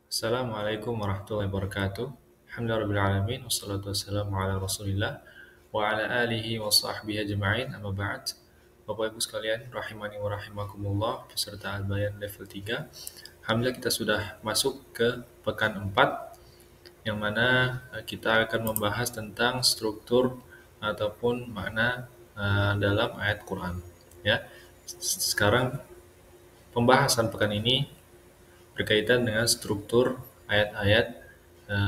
Assalamualaikum warahmatullahi wabarakatuh. Alhamdulillahirrahmanirrahim. Wassalatu wassalamu ala rasulillah wa ala alihi wa sahbihi ajma'in. Amma ba'd. Bapak Ibu sekalian, rahimani wa rahimakumullah, peserta Al-Bayan level 3. Alhamdulillah kita sudah masuk ke pekan 4, yang mana kita akan membahas tentang struktur ataupun makna dalam ayat Quran. Ya, sekarang pembahasan pekan ini berkaitan dengan struktur ayat-ayat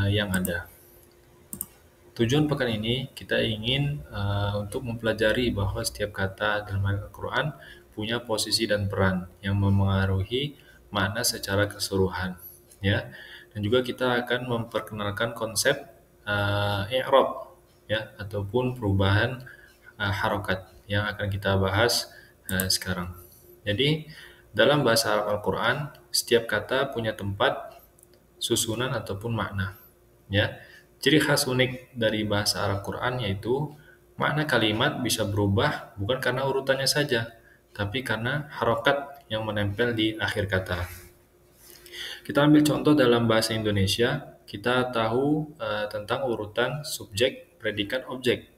yang ada. Tujuan pekan ini kita ingin untuk mempelajari bahwa setiap kata dalam Al-Quran punya posisi dan peran yang memengaruhi makna secara keseluruhan, ya. Dan juga kita akan memperkenalkan konsep i'rab, ya, ataupun perubahan harokat yang akan kita bahas sekarang. Jadi dalam bahasa Al-Quran setiap kata punya tempat, susunan ataupun makna, ya. Ciri khas unik dari bahasa Arab Quran yaitu makna kalimat bisa berubah bukan karena urutannya saja, tapi karena harokat yang menempel di akhir kata. Kita ambil contoh dalam bahasa Indonesia, kita tahu tentang urutan subjek, predikat, objek.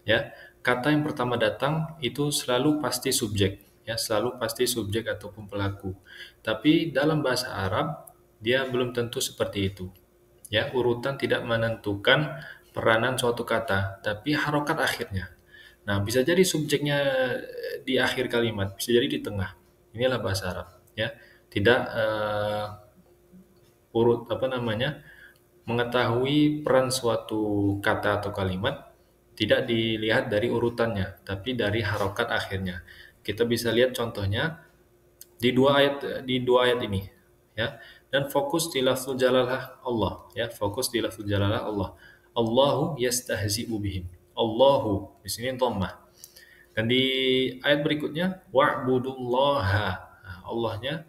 Ya, kata yang pertama datang itu selalu pasti subjek, ya, selalu pasti subjek ataupun pelaku. Tapi dalam bahasa Arab dia belum tentu seperti itu. Ya, urutan tidak menentukan peranan suatu kata, tapi harokat akhirnya. Nah, bisa jadi subjeknya di akhir kalimat, bisa jadi di tengah. Inilah bahasa Arab, ya. Tidak urut apa namanya? Mengetahui peran suatu kata atau kalimat tidak dilihat dari urutannya, tapi dari harokat akhirnya. Kita bisa lihat contohnya di dua ayat ini, ya. Dan fokus di lafzul jalalah Allah, ya, fokus di lafzul jalalah Allah. Allahu yastahzi'u bihim. Allahu di sini dhammah. Dan di ayat berikutnya wa'budullaha. Nah, Allahnya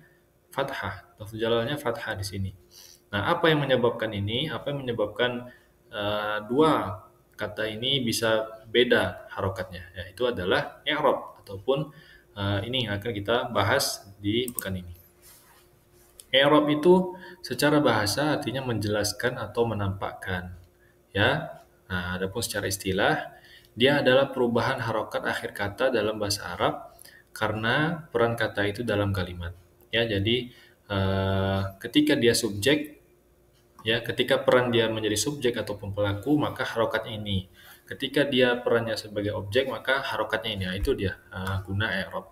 fathah, lafzul jalalahnya fathah di sini. Nah, apa yang menyebabkan ini? Apa yang menyebabkan dua kata ini bisa beda harokatnya? Yaitu adalah i'rab ataupun ini yang akan kita bahas di pekan ini. I'rab itu secara bahasa artinya menjelaskan atau menampakkan, ya. Nah, adapun secara istilah, dia adalah perubahan harokat akhir kata dalam bahasa Arab karena peran kata itu dalam kalimat. Ya, jadi ketika dia subjek, ya, ketika peran dia menjadi subjek ataupun pelaku, maka harokatnya ini. Ketika dia perannya sebagai objek, maka harokatnya ini. Nah, itu dia guna i'rab.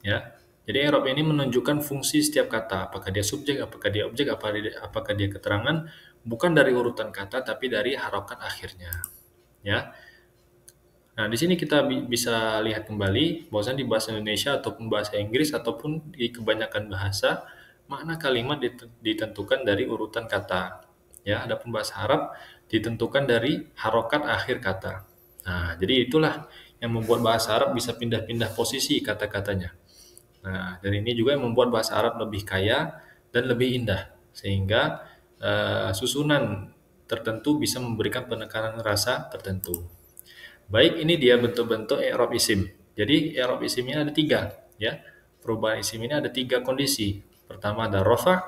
Ya. Jadi i'rab ini menunjukkan fungsi setiap kata, apakah dia subjek, apakah dia objek, apakah dia keterangan, bukan dari urutan kata tapi dari harokat akhirnya. Ya. Nah, di sini kita bisa lihat kembali bahwasanya di bahasa Indonesia ataupun bahasa Inggris ataupun di kebanyakan bahasa, makna kalimat ditentukan dari urutan kata. Ya, adapun bahasa Arab ditentukan dari harokat akhir kata. Nah, jadi itulah yang membuat bahasa Arab bisa pindah-pindah posisi kata-katanya. Nah, dan ini juga yang membuat bahasa Arab lebih kaya dan lebih indah, sehingga susunan tertentu bisa memberikan penekanan rasa tertentu. Baik, ini dia bentuk-bentuk i'rab isim. Jadi i'rab isim ini ada tiga, ya. Perubahan isim ini ada tiga kondisi. Pertama ada rafa,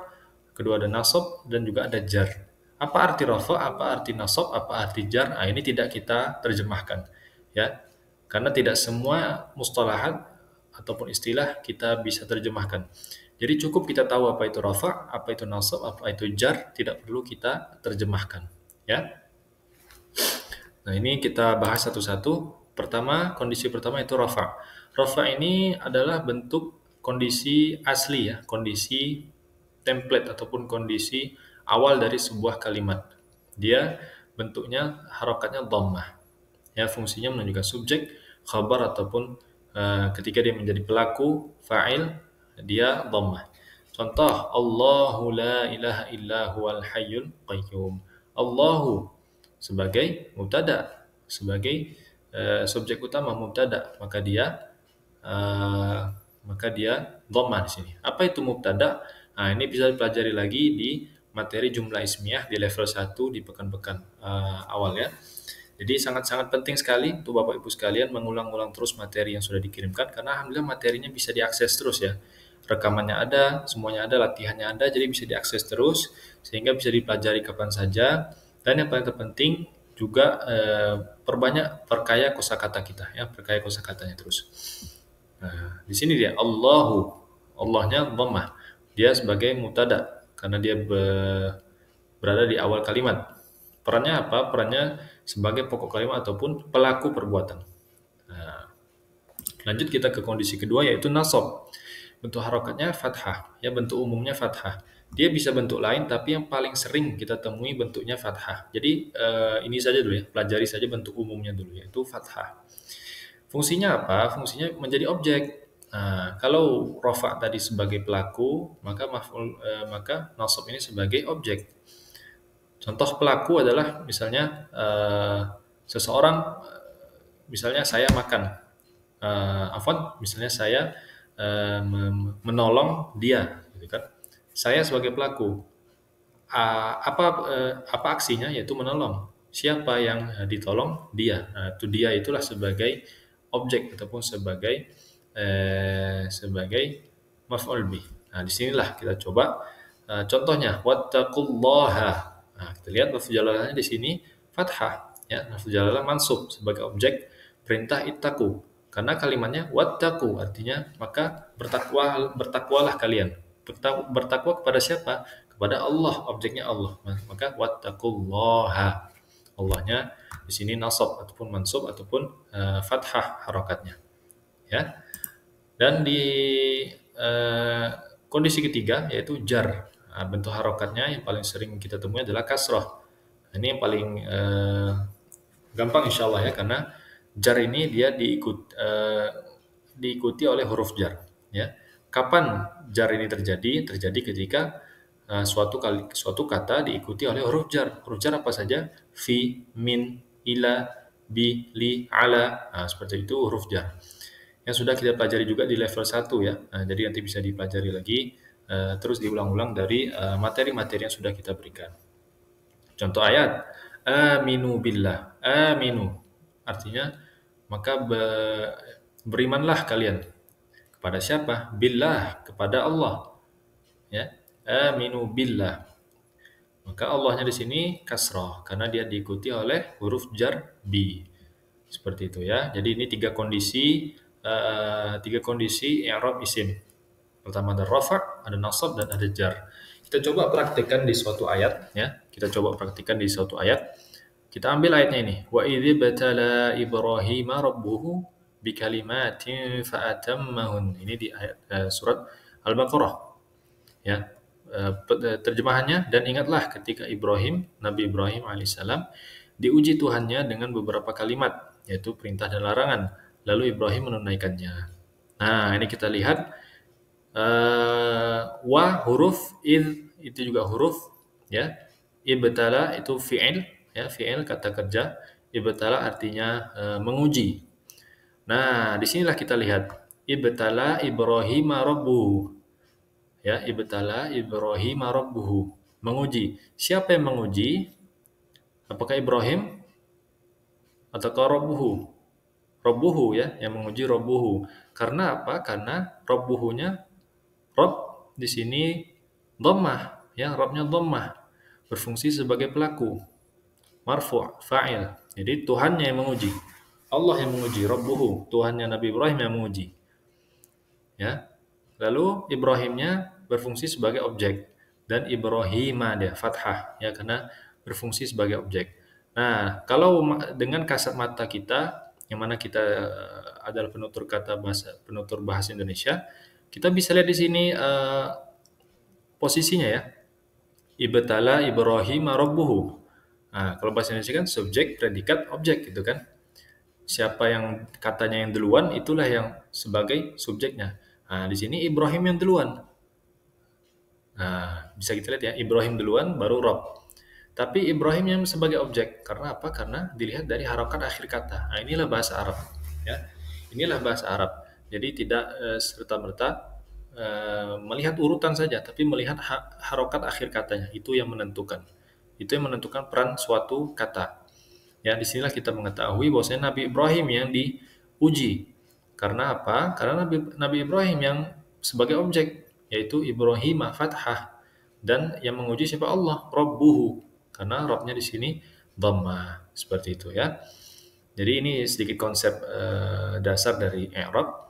kedua ada nasab, dan juga ada jar. Apa arti rafa, apa arti nasab, apa arti jar? Nah, ini tidak kita terjemahkan, ya. Karena tidak semua mustalahat ataupun istilah kita bisa terjemahkan. Jadi cukup kita tahu apa itu rafa, apa itu nasab, apa itu jar, tidak perlu kita terjemahkan, ya. Nah, ini kita bahas satu-satu. Pertama, kondisi pertama itu rafa. Rafa ini adalah bentuk kondisi asli, ya, kondisi template ataupun kondisi awal dari sebuah kalimat. Dia bentuknya harokatnya dhammah. Ya, fungsinya menunjukkan subjek, khabar ataupun ketika dia menjadi pelaku, fa'il, dia dhammah. Contoh, Allahu la ilaha illa huwal hayyul qayyum. Allahu sebagai mubtada, sebagai subjek utama mubtada, eh, maka dia dhammah di sini. Apa itu mubtada? Nah, ini bisa dipelajari lagi di materi jumlah ismiyah di level 1 di pekan-pekan awal, ya. Jadi sangat-sangat penting sekali untuk Bapak Ibu sekalian mengulang-ulang terus materi yang sudah dikirimkan karena alhamdulillah materinya bisa diakses terus, ya. rekamannya ada, semuanya ada, latihannya ada, jadi bisa diakses terus sehingga bisa dipelajari kapan saja. Dan yang paling terpenting juga perbanyak perkaya kosakata kita, ya, perkaya kosakatanya terus. Nah, di sini dia Allahu, Allahnya dhammah. Dia sebagai mutada karena dia berada di awal kalimat. Perannya apa? Perannya sebagai pokok kalimat ataupun pelaku perbuatan. Nah, lanjut kita ke kondisi kedua yaitu nasab. Bentuk harokatnya fathah, ya bentuk umumnya fathah. Dia bisa bentuk lain tapi yang paling sering kita temui bentuknya fathah. Jadi ini saja dulu ya, pelajari saja bentuk umumnya dulu yaitu fathah. Fungsinya apa? Fungsinya menjadi objek. Nah, kalau rofa tadi sebagai pelaku, maka nasab ini sebagai objek. Contoh pelaku adalah misalnya seseorang, misalnya saya makan, misalnya saya menolong dia, gitu kan? Saya sebagai pelaku, apa aksinya? Yaitu menolong. Siapa yang ditolong? Dia. Nah, itu dia itulah sebagai objek ataupun sebagai maf'ul bih. Nah, disinilah kita coba contohnya wattaqullaha. Nah, kita lihat lafz jalalahnya di sini fathah, ya. Lafz jalalah mansub sebagai objek perintah ittaqu. Karena kalimatnya wattaqu artinya maka bertakwalah kalian. Bertakwa kepada siapa? Kepada Allah, objeknya Allah. Maka wattaqullaha. Allahnya di sini nasab ataupun mansub ataupun fathah harokatnya, ya. Dan di kondisi ketiga yaitu jar. Nah, bentuk harokatnya yang paling sering kita temui adalah kasrah. Ini yang paling gampang insya Allah ya, karena jar ini dia diikuti oleh huruf jar. Ya. Kapan jar ini terjadi? Terjadi ketika suatu kata diikuti oleh huruf jar. Huruf jar apa saja? Fi, min, ila, bi, li, ala. Nah, seperti itu huruf jar. Yang sudah kita pelajari juga di level 1 ya. Nah, jadi nanti bisa dipelajari lagi terus diulang-ulang dari materi-materi yang sudah kita berikan. Contoh ayat, aminu billah. Aminu artinya maka berimanlah kalian. Kepada siapa? Billah, kepada Allah. Ya. Aminu billah. Maka Allahnya di sini kasrah karena dia diikuti oleh huruf jar bi. Seperti itu ya. Jadi ini tiga kondisi i'rab isim. Pertama ada rafa', ada nasab dan ada jar. Kita coba praktikkan di suatu ayat ya. Kita coba praktikkan di suatu ayat. Kita ambil ayatnya ini. Wa idzi batala Ibrahima rabbuhu bikalimatin fa'atammahun. Ini di ayat surat Al-Baqarah. Ya. Terjemahannya, dan ingatlah ketika Nabi Ibrahim alaihissalam diuji Tuhannya dengan beberapa kalimat, yaitu perintah dan larangan. Lalu Ibrahim menunaikannya. Nah, ini kita lihat wa huruf id itu juga huruf ya. Ibtala itu fi'il ya, fi'il kata kerja. Ibtala artinya menguji. Nah, disinilah kita lihat ibtala Ibrahim rabbuhu. Ya, ibtala Ibrahim rabbuhu. Menguji. Siapa yang menguji? Apakah Ibrahim atau rabbuhu? Rabbuhu ya, yang menguji rabbuhu. Karena apa? Karena rabbuhunya Rabb di sini dhammah, ya, Rabbnya dhammah. Berfungsi sebagai pelaku. Marfu', fa'il. Jadi Tuhannya yang menguji. Allah yang menguji, Rabbuhu, Tuhannya Nabi Ibrahim yang menguji. Ya. Lalu Ibrahimnya berfungsi sebagai objek dan Ibrahima dia fathah ya karena berfungsi sebagai objek. Nah, kalau dengan kasat mata kita yang mana kita adalah penutur bahasa Indonesia, kita bisa lihat di sini posisinya ya. Ibtala Ibrahim rabbuhu. Nah, kalau bahasa Indonesia kan subjek, predikat, objek gitu kan. Siapa yang katanya yang duluan itulah yang sebagai subjeknya. Nah, di sini Ibrahim yang duluan. Nah, bisa kita lihat ya, Ibrahim duluan baru Rob. Tapi Ibrahim yang sebagai objek. Karena apa? Karena dilihat dari harokat akhir kata. Nah, inilah bahasa Arab. Ya. Inilah bahasa Arab. Jadi tidak serta-merta melihat urutan saja, tapi melihat harokat akhir katanya. Itu yang menentukan. Itu yang menentukan peran suatu kata. Ya, disinilah kita mengetahui bahwasanya Nabi Ibrahim yang diuji. Karena apa? Karena Nabi Ibrahim yang sebagai objek, yaitu Ibrahim fathah, dan yang menguji siapa? Allah, Rabbuhu, karena Rabbnya di sini dhammah, seperti itu ya. Jadi ini sedikit konsep dasar dari i'rab.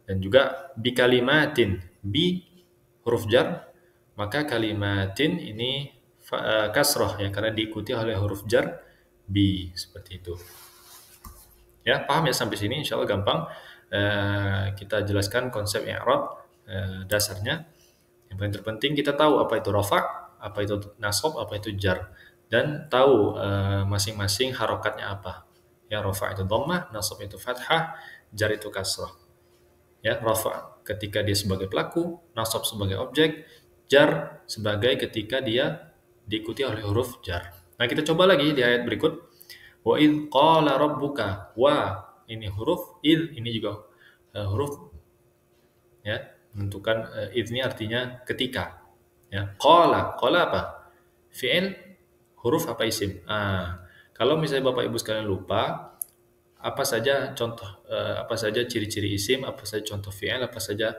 Dan juga bi kalimatin, bi huruf jar, maka kalimatin ini kasroh ya, karena diikuti oleh huruf jar bi, seperti itu. Ya, paham ya sampai sini? Insya Allah gampang. Kita jelaskan konsep i'rab dasarnya. Yang paling terpenting kita tahu apa itu rafa', apa itu nasab, apa itu jar, dan tahu masing-masing harokatnya apa. Ya, rafa' itu dhammah, nasab itu fathah, jar itu kasrah. Ya, rafa' ketika dia sebagai pelaku, nasab sebagai objek, jar sebagai ketika dia diikuti oleh huruf jar. Nah, kita coba lagi di ayat berikut. Wa id qala rabbuka, wa ini huruf, id ini juga huruf ya, menentukan id ini artinya ketika. Ya, qala apa? Fi'il, huruf apa isim? Kalau misalnya Bapak Ibu sekalian lupa, apa saja contoh, apa saja ciri-ciri isim, apa saja contoh fi'il, apa saja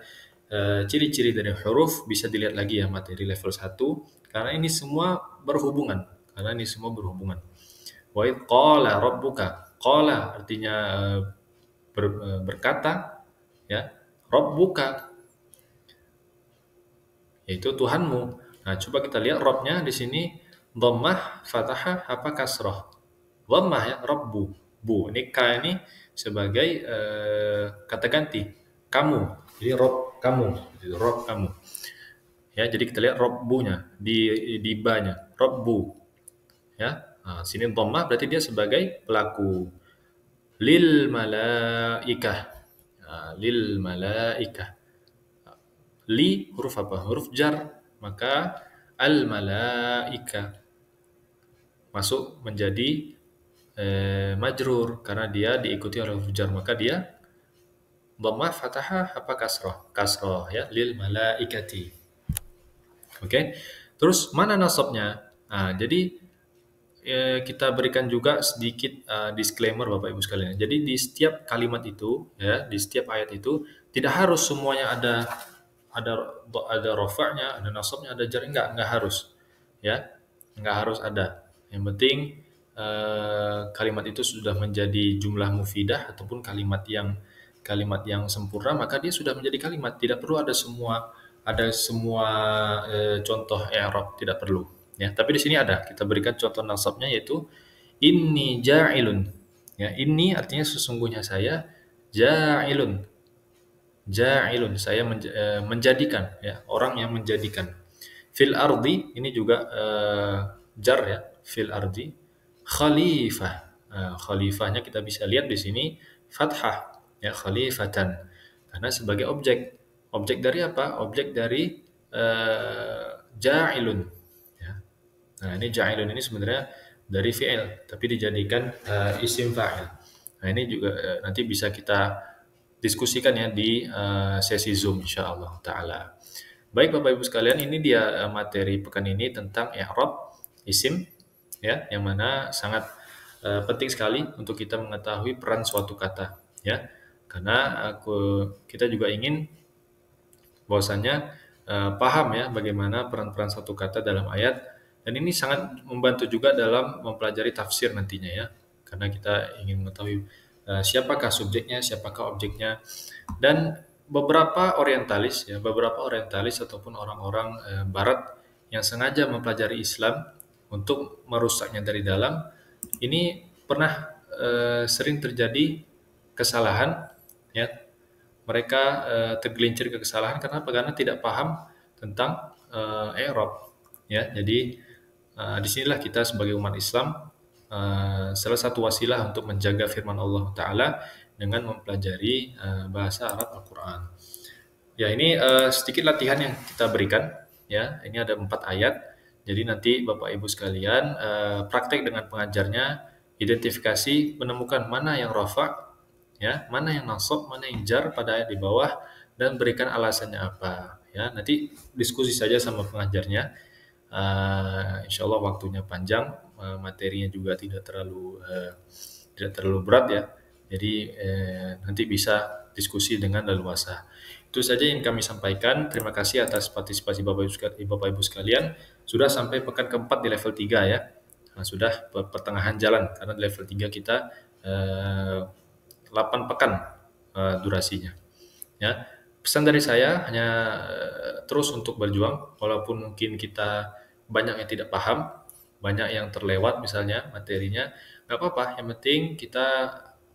ciri-ciri dari huruf, bisa dilihat lagi ya materi level 1, karena ini semua berhubungan. Wa idh qala rabbuka. Qala artinya berkata, ya. Rabbuka yaitu Tuhanmu. Nah, coba kita lihat robnya di sini dhammah, fathah, apa kasrah? Dhammah ya, rabbu. Bu, ini ka ini sebagai kata ganti. Kamu. Jadi rob kamu, gitu, rob kamu. Ya, jadi kita lihat robbunya di ba-nya, robbu. Ya. Nah, sini dhammah berarti dia sebagai pelaku. Lil malaikah. Lil malaikah. Li huruf apa? Huruf jar. Maka al malaika masuk menjadi majrur karena dia diikuti oleh huruf jar, maka dia dhammah, fathah, apa kasrah? Kasrah ya, lil malaikati. Oke. Terus mana nasabnya? Nah, jadi kita berikan juga sedikit disclaimer Bapak Ibu sekalian. Jadi di setiap kalimat itu ya, di setiap ayat itu tidak harus semuanya ada rofa'nya, ada nasabnya, ada jar, enggak harus. Ya. Enggak harus ada. Yang penting kalimat itu sudah menjadi jumlah mufidah ataupun kalimat yang sempurna, maka dia sudah menjadi kalimat. Tidak perlu ada semua contoh i'rab, tidak perlu. Ya, tapi di sini ada. Kita berikan contoh nasabnya yaitu inni ja'ilun. Ya, inni artinya sesungguhnya saya, ja'ilun. Ja'ilun, saya menjadikan ya, orang yang menjadikan. Fil ardi ini juga jar ya, fil ardi. Khalifah. Khalifahnya kita bisa lihat di sini fathah ya, khalifatan. Karena sebagai objek. Objek dari apa? Objek dari ja'ilun. Ya. Nah, ini ja'ilun ini sebenarnya dari fi'il, tapi dijadikan isim fa'il. Nah, ini juga nanti bisa kita diskusikan ya di sesi Zoom insyaallah taala. Baik Bapak Ibu sekalian, ini dia materi pekan ini tentang i'rab isim ya, yang mana sangat penting sekali untuk kita mengetahui peran suatu kata ya. Karena kita juga ingin bahwasanya paham ya bagaimana peran-peran suatu kata dalam ayat, dan ini sangat membantu juga dalam mempelajari tafsir nantinya ya. Karena kita ingin mengetahui siapakah subjeknya, siapakah objeknya, dan beberapa orientalis ataupun orang-orang barat yang sengaja mempelajari Islam untuk merusaknya dari dalam, ini pernah sering terjadi kesalahan ya. Mereka tergelincir ke kesalahan karena tidak paham tentang i'rab ya. Jadi disinilah kita sebagai umat Islam salah satu wasilah untuk menjaga firman Allah Ta'ala dengan mempelajari bahasa Arab Al-Quran. Ya, ini sedikit latihan yang kita berikan ya. Ini ada 4 ayat. Jadi nanti Bapak Ibu sekalian praktek dengan pengajarnya, identifikasi, menemukan mana yang rafa' ya, mana yang nasab, mana yang jar pada ayat di bawah, dan berikan alasannya apa ya. Nanti diskusi saja sama pengajarnya. Insya Allah waktunya panjang, materinya juga tidak terlalu berat ya. Jadi nanti bisa diskusi dengan leluasa. Itu Itu saja yang kami sampaikan. Terima kasih atas partisipasi Bapak Ibu sekalian. Sudah sampai pekan keempat di level 3 ya. Nah, sudah pertengahan jalan karena di level 3 kita 8 pekan durasinya. Ya, pesan dari saya hanya terus untuk berjuang, walaupun mungkin kita banyak yang tidak paham, banyak yang terlewat misalnya materinya, nggak apa-apa. Yang penting kita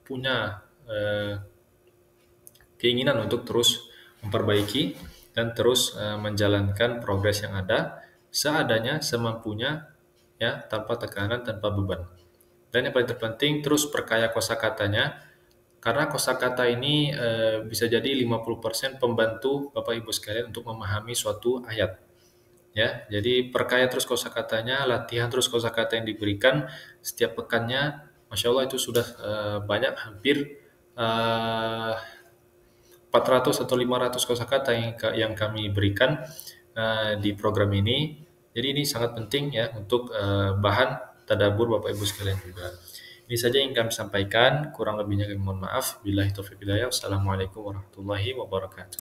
punya keinginan untuk terus memperbaiki dan terus menjalankan progres yang ada seadanya, semampunya, ya, tanpa tekanan, tanpa beban. Dan yang paling terpenting terus perkaya kosakatanya, karena kosakata ini bisa jadi 50% pembantu Bapak Ibu sekalian untuk memahami suatu ayat. Ya, jadi perkaya terus kosakatanya, latihan terus kosakata yang diberikan setiap pekannya. Masya Allah itu sudah banyak, hampir 400 atau 500 kosakata yang kami berikan di program ini. Jadi ini sangat penting ya untuk bahan tadabbur Bapak Ibu sekalian juga. Ini saja yang kami sampaikan, kurang lebihnya kami mohon maaf. Billahi taufiq hidayah. Wassalamualaikum warahmatullahi wabarakatuh.